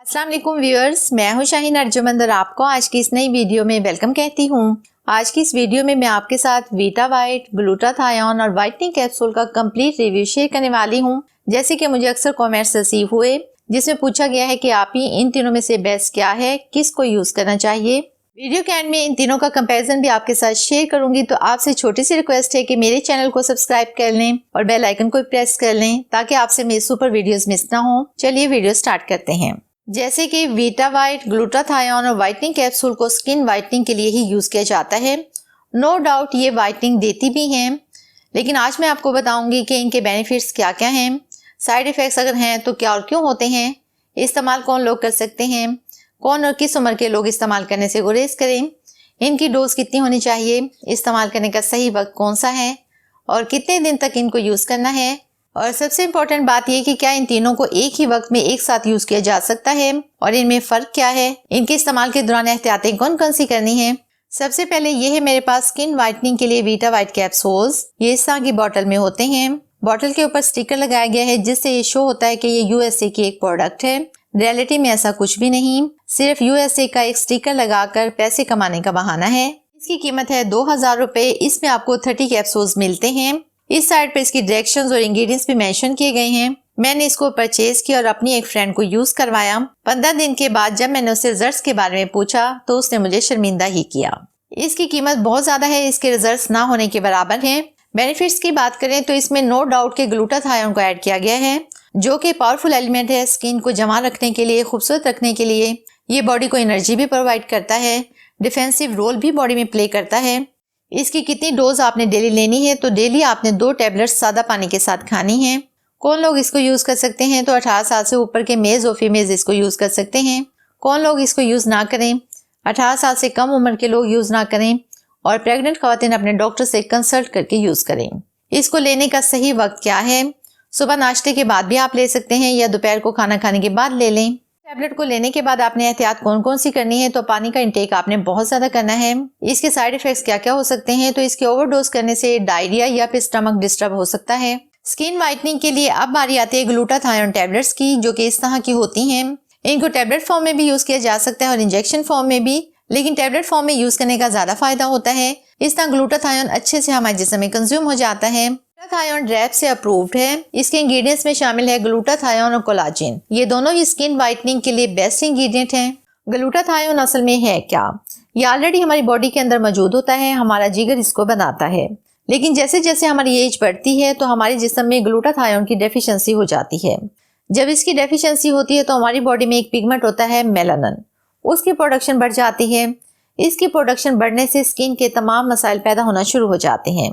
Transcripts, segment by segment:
अस्सलाम वालेकुम व्यूअर्स, मैं हूं शाहीन अर्जुमंद और आपको आज की इस नई वीडियो में वेलकम कहती हूं। आज की इस वीडियो में मैं आपके साथ वीटावाइट, ग्लूटाथायोन और वाइटनिंग कैप्सूल का कंप्लीट रिव्यू शेयर करने वाली हूं। जैसे कि मुझे अक्सर कमेंट्स रिसीव हुए जिसमें पूछा गया है कि आप ही इन तीनों में से बेस्ट क्या है, किसको यूज करना चाहिए। वीडियो के एंड में इन तीनों का कंपैरिजन भी आपके साथ शेयर करूंगी, तो आपसे छोटी सी रिक्वेस्ट है कि मेरे चैनल को सब्सक्राइब कर लें और बेल आइकन को प्रेस कर लें ताकि आपसे मेरी सुपर वीडियोस मिस ना हो। चलिए वीडियो स्टार्ट करते हैं। जैसे कि वीटावाइट, ग्लूटाथायोन और वाइटनिंग कैप्सूल को स्किन वाइटनिंग के लिए ही यूज किया जाता है। नो डाउट ये वाइटनिंग देती भी हैं, लेकिन आज मैं आपको बताऊंगी कि इनके बेनिफिट्स क्या क्या हैं, साइड इफेक्ट्स अगर हैं तो क्या और क्यों होते हैं, इस्तेमाल कौन लोग कर सकते हैं, कौन और किस उम्र के लोग इस्तेमाल करने से गुरेज करें, इनकी डोज कितनी होनी चाहिए, इस्तेमाल करने का सही वक्त कौन सा है और कितने दिन तक इनको यूज करना है, और सबसे इम्पोर्टेंट बात यह कि क्या इन तीनों को एक ही वक्त में एक साथ यूज किया जा सकता है और इनमें फर्क क्या है, इनके इस्तेमाल के दौरान एहतियातें कौन कौन सी करनी है। सबसे पहले ये है मेरे पास स्किन वाइटनिंग के लिए वीटावाइट कैप्सूल्स। ये इस तरह की बॉटल में होते हैं। बॉटल के ऊपर स्टिकर लगाया गया है जिससे ये शो होता है कि ये यूएसए की एक प्रोडक्ट है। रियलिटी में ऐसा कुछ भी नहीं, सिर्फ यूएसए का एक स्टिकर लगाकर पैसे कमाने का बहाना है। इसकी कीमत है 2000 रुपए। इसमें आपको 30 कैप्सूल्स मिलते हैं। इस साइड पर इसकी डायरेक्शंस और इंग्रेडिएंट्स भी मेंशन किए गए हैं। मैंने इसको परचेज किया और अपनी एक फ्रेंड को यूज करवाया। 15 दिन के बाद जब मैंने उससे रिजल्ट्स के बारे में पूछा तो उसने मुझे शर्मिंदा ही किया। इसकी कीमत बहुत ज्यादा है, इसके रिजल्ट्स ना होने के बराबर हैं। बेनिफिट्स की बात करें तो इसमें नो डाउट के ग्लूटाथायोन को ऐड किया गया है, जो कि पावरफुल एलिमेंट है स्किन को जमा रखने के लिए, खूबसूरत रखने के लिए। ये बॉडी को एनर्जी भी प्रोवाइड करता है, डिफेंसिव रोल भी बॉडी में प्ले करता है। इसकी कितनी डोज आपने डेली लेनी है, तो डेली आपने 2 टैबलेट्स सादा पानी के साथ खानी है। कौन लोग इसको यूज कर सकते हैं, तो 18 साल से ऊपर के मेल्स और फीमेल्स इसको यूज कर सकते हैं। कौन लोग इसको यूज ना करें, 18 साल से कम उम्र के लोग यूज ना करें और प्रेग्नेंट खवातीन अपने डॉक्टर से कंसल्ट करके यूज करें। इसको लेने का सही वक्त क्या है, सुबह नाश्ते के बाद भी आप ले सकते हैं या दोपहर को खाना खाने के बाद ले लें। टैबलेट को लेने के बाद आपने एहतियात कौन कौन सी करनी है, तो पानी का इंटेक आपने बहुत ज्यादा करना है। इसके साइड इफेक्ट्स क्या क्या हो सकते हैं, तो इसके ओवरडोज करने से डायरिया या फिर स्टमक डिस्टर्ब हो सकता है। स्किन वाइटनिंग के लिए अब बारी आती है ग्लूटाथायोन टैबलेट्स की, जो कि इस तरह की होती हैं। इनको टैबलेट फॉर्म में भी यूज किया जा सकता है और इंजेक्शन फॉर्म में भी, लेकिन टैबलेट फॉर्म में यूज करने का ज्यादा फायदा होता है। इस तरह ग्लूटाथायोन अच्छे से हमारे जिस्म में कंज्यूम हो जाता है। ग्लूटाथायोन रैप से अप्रूव्ड है। इसके इंग्रेडिएंट्स में शामिल है ग्लूटाथायोन और कोलाजिन। ये दोनों ही स्किन वाइटनिंग के लिए बेस्ट इंग्रेडिएंट हैं। ग्लूटाथायोन असल में है क्या, ये ऑलरेडी हमारी बॉडी के अंदर मौजूद होता है, हमारा जिगर इसको बनाता है। लेकिन जैसे जैसे हमारी एज बढ़ती है तो हमारे जिस्म में ग्लूटाथायोन की डेफिशिएंसी हो जाती है। जब इसकी डेफिशिएंसी होती है तो हमारी बॉडी में एक पिगमेंट होता है मेलानिन, उसकी प्रोडक्शन बढ़ जाती है। इसकी प्रोडक्शन बढ़ने से स्किन के तमाम मसाइल पैदा होना शुरू हो जाते हैं।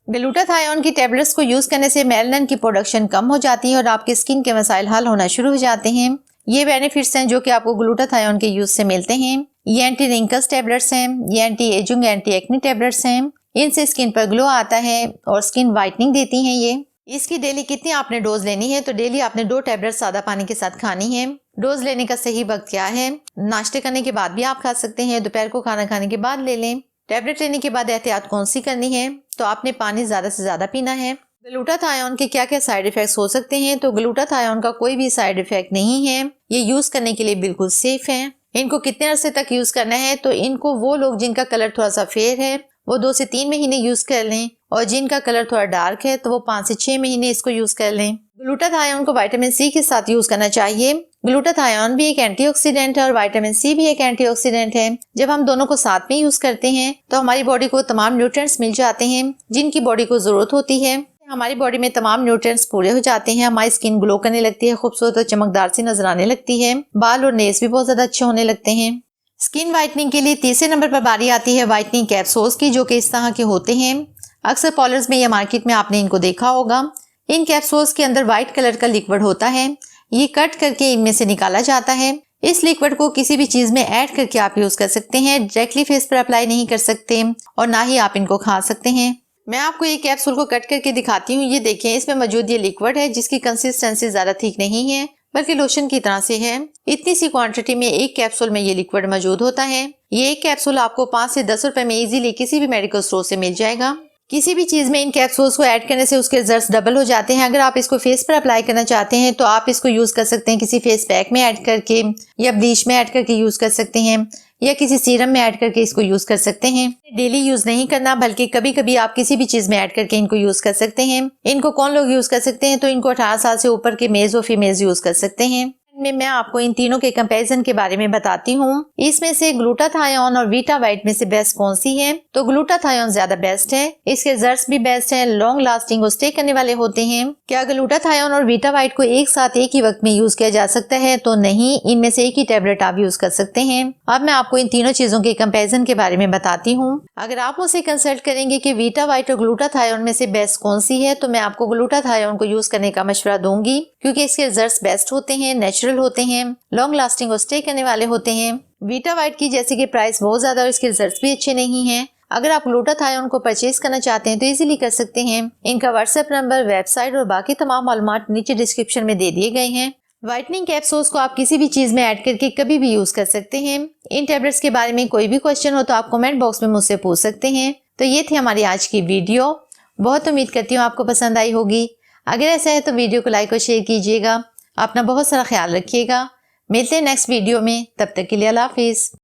ग्लूटाथायोन की टैबलेट्स को यूज करने से मेलानिन की प्रोडक्शन कम हो जाती है और आपके स्किन के मसाइल हल होना शुरू हो जाते हैं। ये बेनिफिट्स हैं जो कि आपको ग्लूटाथायोन के यूज से मिलते हैं। ये एंटी रिंकल्स टैबलेट्स हैं, ये anti ageing, anti acne tablets हैं। इनसे स्किन पर ग्लो आता है और स्किन वाइटनिंग देती हैं ये। इसकी डेली कितनी आपने डोज लेनी है, तो डेली आपने 2 टैबलेट सादा पानी के साथ खानी है। डोज लेने का सही वक्त क्या है, नाश्ते करने के बाद भी आप खा सकते हैं, दोपहर को खाना खाने के बाद ले लें। टैबलेट लेने के बाद एहतियात कौन सी करनी है, तो आपने पानी ज्यादा से ज्यादा पीना है। ग्लूटाथायोन के क्या क्या साइड इफेक्ट्स हो सकते हैं, तो ग्लूटाथायोन का कोई भी साइड इफेक्ट नहीं है। ये यूज करने के लिए बिल्कुल सेफ है। इनको कितने अरसे तक यूज करना है, तो इनको वो लोग जिनका कलर थोड़ा सा फेयर है वो 2 से 3 महीने यूज कर लें, और जिनका कलर थोड़ा डार्क है तो वो 5 से 6 महीने इसको यूज कर लें। ग्लूटाथायोन को विटामिन सी के साथ यूज करना चाहिए। ग्लूटाथायोन भी एक एंटीऑक्सीडेंट है और विटामिन सी भी एक एंटीऑक्सीडेंट है। जब हम दोनों को साथ में यूज करते हैं तो हमारी बॉडी को तमाम न्यूट्रिएंट्स मिल जाते हैं जिनकी बॉडी को जरूरत होती है। हमारी बॉडी में तमाम न्यूट्रिएंट्स पूरे हो जाते हैं, हमारी स्किन ग्लो करने लगती है, खूबसूरत और चमकदार सी नजर आने लगती है, बाल और नेल्स भी बहुत ज्यादा अच्छे होने लगते हैं। स्किन वाइटनिंग के लिए तीसरे नंबर पर बारी आती है वाइटनिंग कैप्सूल्स की, जो कि इस तरह के होते हैं। अक्सर पार्लर्स में या मार्केट में आपने इनको देखा होगा। इन कैप्सूल्स के अंदर व्हाइट कलर का लिक्विड होता है। ये कट करके इनमें से निकाला जाता है। इस लिक्विड को किसी भी चीज में ऐड करके आप यूज कर सकते हैं। डायरेक्टली फेस पर अप्लाई नहीं कर सकते और ना ही आप इनको खा सकते हैं। मैं आपको ये कैप्सूल को कट करके दिखाती हूँ। ये देखें, इसमें मौजूद ये लिक्विड है जिसकी कंसिस्टेंसी ज्यादा ठीक नहीं है, बल्कि लोशन की तरह से है। इतनी सी क्वांटिटी में एक कैप्सूल में ये लिक्विड मौजूद होता है। ये एक कैप्सूल आपको 5 से 10 रुपए में इजीली किसी भी मेडिकल स्टोर से मिल जाएगा। किसी भी चीज़ में इन कैप्सूल्स को ऐड करने से उसके रिजल्ट्स डबल हो जाते हैं। अगर आप इसको फेस पर अप्लाई करना चाहते हैं तो आप इसको यूज़ कर सकते हैं किसी फेस पैक में ऐड करके, या ब्लीच में ऐड करके यूज़ कर सकते हैं, या किसी सीरम में ऐड करके इसको यूज़ कर सकते हैं। डेली यूज़ नहीं करना, बल्कि कभी कभी आप किसी भी चीज़ में ऐड करके इनको यूज़ कर सकते हैं। इनको कौन लोग यूज़ कर सकते हैं? तो इनको 18 साल से ऊपर के मेल्स और फीमेल्स यूज़ कर सकते हैं। में मैं आपको इन तीनों के कंपैरिजन के बारे में बताती हूँ। इसमें से ग्लूटाथायोन और वीटावाइट में से बेस्ट कौन सी है? तो ग्लूटाथायोन ज्यादा बेस्ट है, इसके रिजल्ट्स भी बेस्ट हैं, लॉन्ग लास्टिंग और स्टे करने वाले होते हैं। क्या ग्लूटाथायोन और वीटावाइट को एक साथ एक ही वक्त में यूज किया जा सकता है? तो नहीं, इनमें से एक ही टेबलेट आप यूज कर सकते हैं। अब मैं आपको इन तीनों चीजों के कंपैरिजन के बारे में बताती हूँ। अगर आप मुझसे कंसल्ट करेंगे कि वीटावाइट और ग्लूटाथायोन में से बेस्ट कौन सी है, तो मैं आपको ग्लूटाथायोन को यूज करने का मशवरा दूंगी, क्योंकि इसके रिजल्ट्स बेस्ट होते हैं, नेचुरल होते हैं, लॉन्ग लास्टिंग और स्टे करने वाले होते हैं। वीटावाइट की जैसे कि प्राइस बहुत ज्यादा और इसके रिजल्ट्स भी अच्छे नहीं हैं। अगर आप ग्लूटाथायोन को परचेज करना चाहते हैं तो इजीली कर सकते हैं। इनका व्हाट्सएप नंबर, वेबसाइट और बाकी तमाम मालूमात नीचे डिस्क्रिप्शन में दे दिए गए हैं। व्हाइटनिंग कैप्सूल्स को आप किसी भी चीज में ऐड करके कभी भी यूज कर सकते हैं। इन टैबलेट्स के बारे में कोई भी क्वेश्चन हो तो आप कमेंट बॉक्स में मुझसे पूछ सकते हैं। तो ये थी हमारी आज की वीडियो। बहुत उम्मीद करती हूँ आपको पसंद आई होगी। अगर ऐसा है तो वीडियो को लाइक और शेयर कीजिएगा। अपना बहुत सारा ख्याल रखिएगा। मिलते हैं नेक्स्ट वीडियो में, तब तक के लिए अल्लाह हाफिज़।